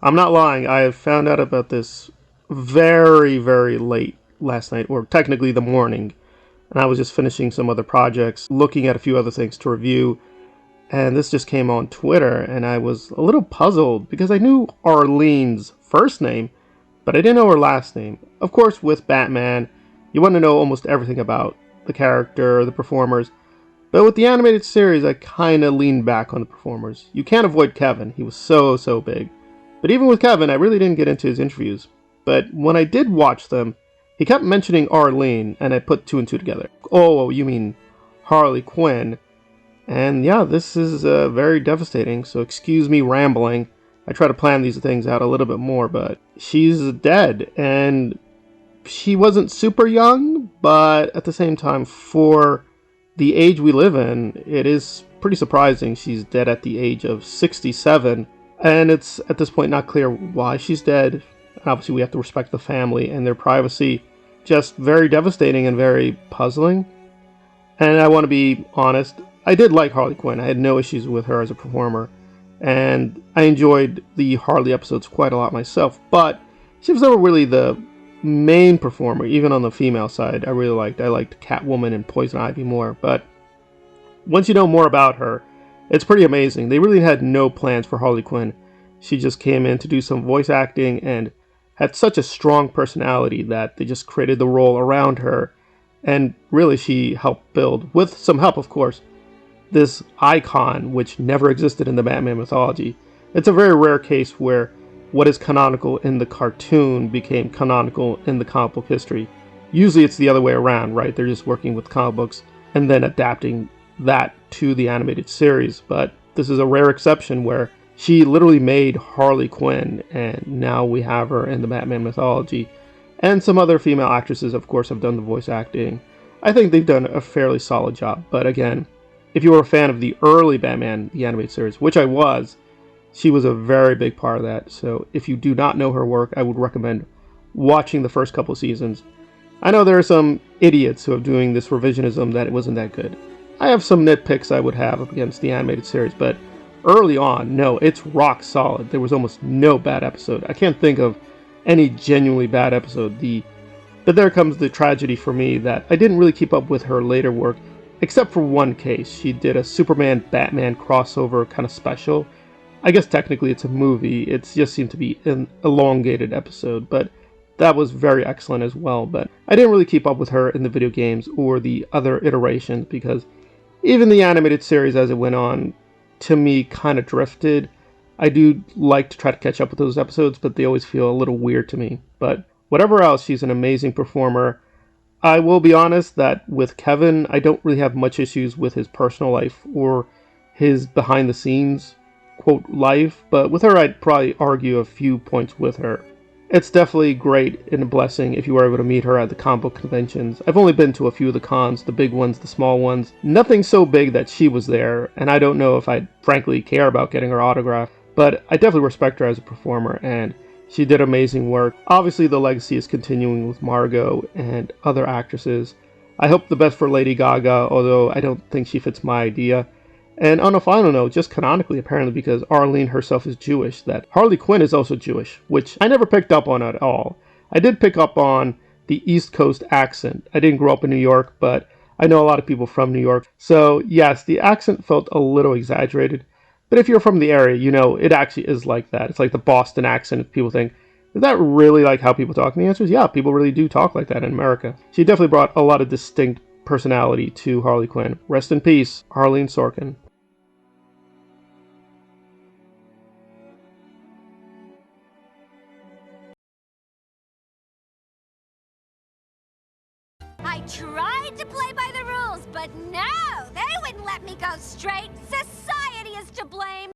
I'm not lying. I found out about this very, very late last night, or technically the morning. And I was just finishing some other projects, looking at a few other things to review. And this just came on Twitter, and I was a little puzzled because I knew Arleen's first name, but I didn't know her last name. Of course, with Batman, you want to know almost everything about the character, the performers. But with the animated series, I kind of leaned back on the performers. You can't avoid Kevin. He was so big. But even with Kevin, I really didn't get into his interviews. But when I did watch them, he kept mentioning Arleen, and I put two and two together. Oh, you mean Harley Quinn. And yeah, this is very devastating, so excuse me rambling. I try to plan these things out a little bit more, but she's dead, and she wasn't super young, but at the same time, for the age we live in, it is pretty surprising she's dead at the age of 67, and it's at this point not clear why she's dead. Obviously, we have to respect the family and their privacy. Just very devastating and very puzzling. And I want to be honest, I did like Harley Quinn. I had no issues with her as a performer, and I enjoyed the Harley episodes quite a lot myself, but she was never really the main performer, even on the female side. I liked Catwoman and Poison Ivy more, but once you know more about her, it's pretty amazing. They really had no plans for Harley Quinn. She just came in to do some voice acting and had such a strong personality that they just created the role around her, and really she helped build, with some help of course, this icon which never existed in the Batman mythology. It's a very rare case where what is canonical in the cartoon became canonical in the comic book history. Usually it's the other way around, right? They're just working with comic books and then adapting that to the animated series. But this is a rare exception where she literally made Harley Quinn, and now we have her in the Batman mythology. And some other female actresses, of course, have done the voice acting. I think they've done a fairly solid job. But again, if you were a fan of the early Batman, the animated series, which I was, she was a very big part of that. So if you do not know her work, I would recommend watching the first couple seasons. I know there are some idiots who are doing this revisionism that it wasn't that good. I have some nitpicks I would have up against the animated series, but early on, no, it's rock solid. There was almost no bad episode. I can't think of any genuinely bad episode. But there comes the tragedy for me that I didn't really keep up with her later work, except for one case. She did a Superman-Batman crossover kind of special. I guess technically it's a movie. It just seemed to be an elongated episode, but that was very excellent as well. But I didn't really keep up with her in the video games or the other iterations, because even the animated series as it went on, to me, kind of drifted. I do like to try to catch up with those episodes, but they always feel a little weird to me. But whatever else, she's an amazing performer. I will be honest that with Kevin, I don't really have much issues with his personal life or his behind-the-scenes, quote, life. But with her, I'd probably argue a few points with her. It's definitely great and a blessing if you were able to meet her at the comic book conventions. I've only been to a few of the cons, the big ones, the small ones. Nothing so big that she was there, and I don't know if I'd frankly care about getting her autograph. But I definitely respect her as a performer, and she did amazing work. Obviously, the legacy is continuing with Margot and other actresses. I hope the best for Lady Gaga, although I don't think she fits my idea. And on a final note, just canonically, apparently because Arleen herself is Jewish, that Harley Quinn is also Jewish, which I never picked up on at all. I did pick up on the East Coast accent. I didn't grow up in New York, but I know a lot of people from New York. So yes, the accent felt a little exaggerated. But if you're from the area, you know it actually is like that. It's like the Boston accent. People think, is that really like how people talk? And the answer is yeah, people really do talk like that in America. She definitely brought a lot of distinct personality to Harley Quinn. Rest in peace, Arleen Sorkin. I tried to play by the rules, but no, they wouldn't let me go straight. Society is to blame.